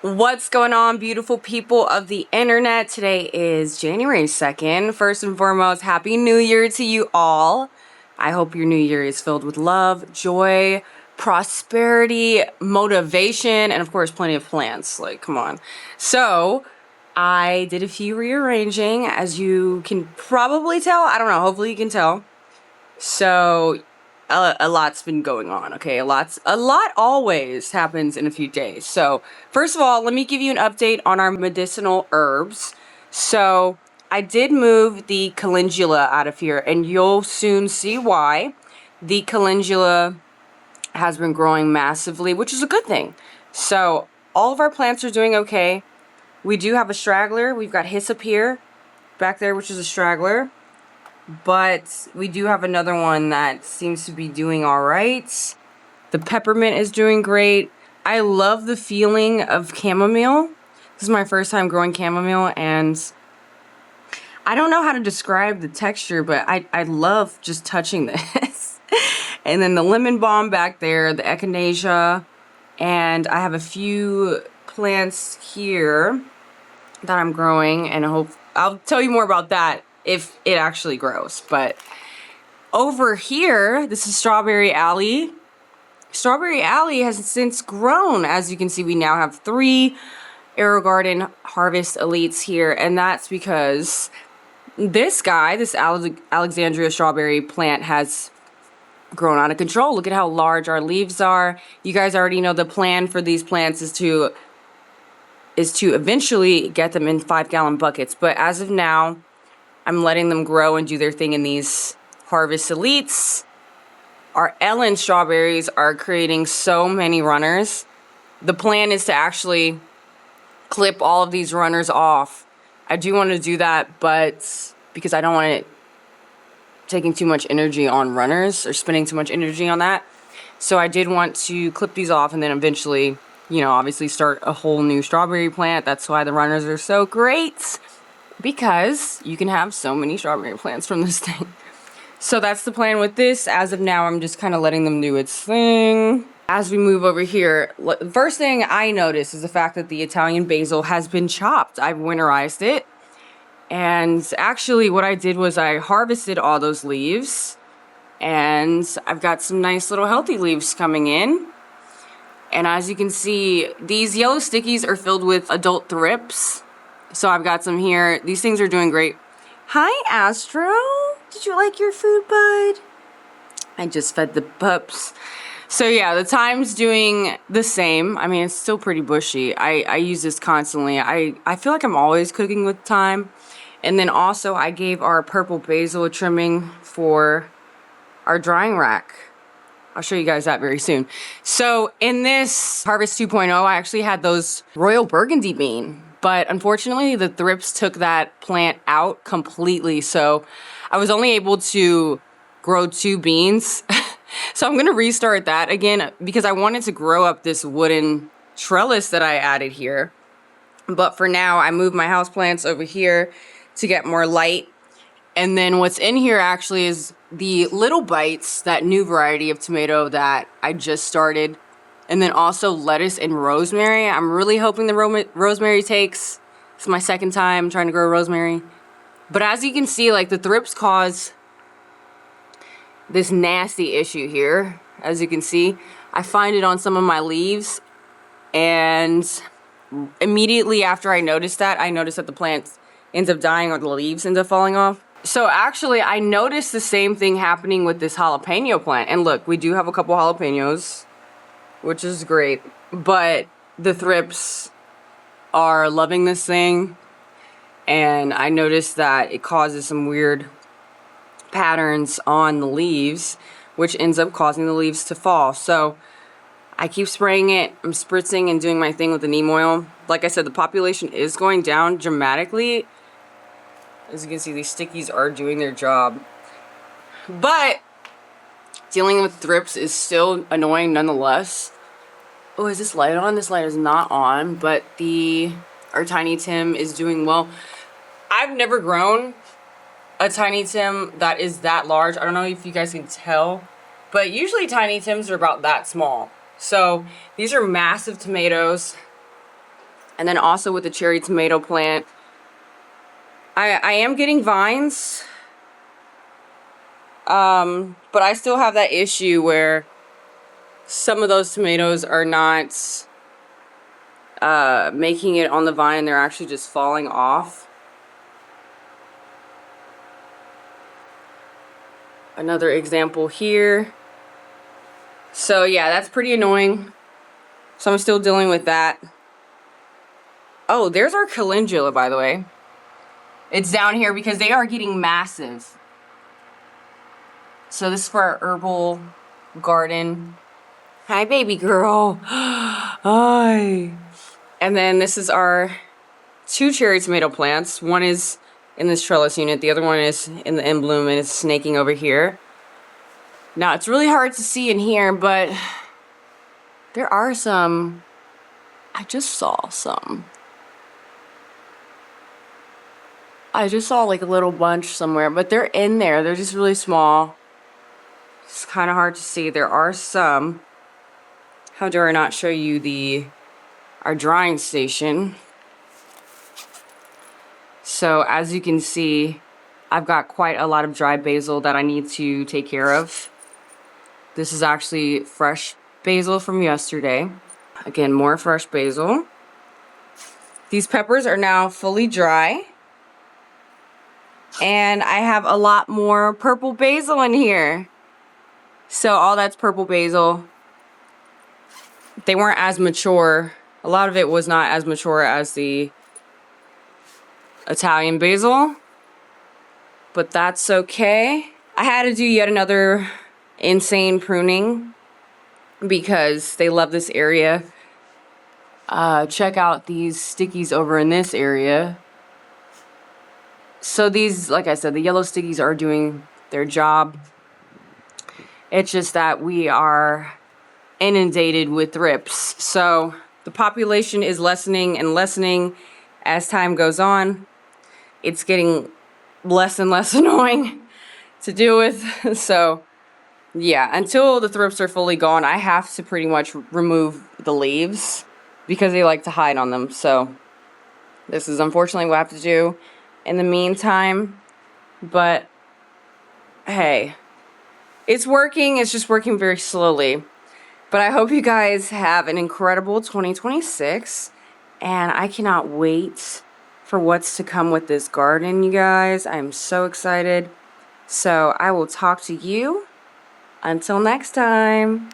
What's going on, beautiful people of the internet? Today is January 2nd. First and foremost, Happy New Year to you all. I hope your new year is filled with love, joy, prosperity, motivation, and of course, plenty of plants. Like, come on. So, I did a few rearranging, as you can probably tell. I don't know, hopefully you can tell. So, a lot's been going on, okay? A lot always happens in a few days. So, first of all, let me give you an update on our medicinal herbs. So, I did move the calendula out of here, and you'll soon see why. The calendula has been growing massively, which is a good thing. So, all of our plants are doing okay. We do have a straggler. We've got hyssop here, back there, which is a straggler. But we do have another one that seems to be doing all right. The peppermint is doing great. I love the feeling of chamomile. This is my first time growing chamomile, and I don't know how to describe the texture, but I love just touching this. And then the lemon balm back there, the echinacea, and I have a few plants here that I'm growing, and I'll tell you more about that if it actually grows. But over here, this is Strawberry Alley. Strawberry Alley has since grown. As you can see, we now have 3 AeroGarden Harvest Elites here, and that's because this guy, this Alexandria strawberry plant, has grown out of control. Look at how large our leaves are. You guys already know the plan for these plants is to eventually get them in 5-gallon buckets, but as of now, I'm letting them grow and do their thing in these Harvest Elites. Our Ellen strawberries are creating so many runners. The plan is to actually clip all of these runners off. I do want to do that, but because I don't want it taking too much energy on runners or spending too much energy on that. So I did want to clip these off and then eventually, obviously start a whole new strawberry plant. That's why the runners are so great, because you can have so many strawberry plants from this thing. So that's the plan with this. As of now, I'm just kind of letting them do its thing. As we move over here, the first thing I notice is the fact that the Italian basil has been chopped. I've winterized it. And actually what I did was I harvested all those leaves. And I've got some nice little healthy leaves coming in. And as you can see, these yellow stickies are filled with adult thrips. So I've got some here. These things are doing great. Hi, Astro. Did you like your food, bud? I just fed the pups. So yeah, the thyme's doing the same. I mean, it's still pretty bushy. I use this constantly. I feel like I'm always cooking with thyme. And then also I gave our purple basil a trimming for our drying rack. I'll show you guys that very soon. So in this Harvest 2.0, I actually had those Royal Burgundy bean. But unfortunately, the thrips took that plant out completely. So I was only able to grow 2 beans. So I'm going to restart that again because I wanted to grow up this wooden trellis that I added here. But for now, I moved my houseplants over here to get more light. And then what's in here actually is the Little Bites, that new variety of tomato that I just started. And then also lettuce and rosemary. I'm really hoping the rosemary takes. It's my second time trying to grow rosemary. But as you can see, like, the thrips cause this nasty issue here. As you can see, I find it on some of my leaves. And immediately after I noticed that the plant ends up dying or the leaves end up falling off. So actually, I noticed the same thing happening with this jalapeno plant. And look, we do have a couple jalapenos, which is great, but the thrips are loving this thing, and I noticed that it causes some weird patterns on the leaves, which ends up causing the leaves to fall. So I keep spraying it, I'm spritzing and doing my thing with the neem oil. Like I said, the population is going down dramatically. As you can see, these stickies are doing their job, but dealing with thrips is still annoying nonetheless. Oh, is this light on? This light is not on, but our Tiny Tim is doing well. I've never grown a Tiny Tim that is that large. I don't know if you guys can tell, but usually Tiny Tims are about that small. So these are massive tomatoes. And then also with the cherry tomato plant, I am getting vines. But I still have that issue where some of those tomatoes are not making it on the vine. They're actually just falling off. Another example here. So yeah, that's pretty annoying. So I'm still dealing with that. Oh, there's our calendula, by the way. It's down here because they are getting massive. So this is for our herbal garden. Hi, baby girl. Hi. And then this is our 2 cherry tomato plants. One is in this trellis unit. The other one is in the in bloom and it's snaking over here. Now, it's really hard to see in here, but there are some. I just saw some. I just saw like a little bunch somewhere, but they're in there. They're just really small. It's kind of hard to see. There are some. How dare I not show you our drying station? So as you can see, I've got quite a lot of dry basil that I need to take care of. This is actually fresh basil from yesterday. Again, more fresh basil. These peppers are now fully dry. And I have a lot more purple basil in here. So all that's purple basil. They weren't as mature. A lot of it was not as mature as the Italian basil. But that's okay. I had to do yet another insane pruning because they love this area. Check out these stickies over in this area. So these, like I said, the yellow stickies are doing their job. It's just that we are inundated with thrips. So the population is lessening and lessening as time goes on. It's getting less and less annoying to deal with. So yeah, until the thrips are fully gone, I have to pretty much remove the leaves because they like to hide on them. So this is unfortunately what I have to do in the meantime. But hey, it's working. It's just working very slowly. But I hope you guys have an incredible 2026. And I cannot wait for what's to come with this garden, you guys. I'm so excited. So I will talk to you until next time.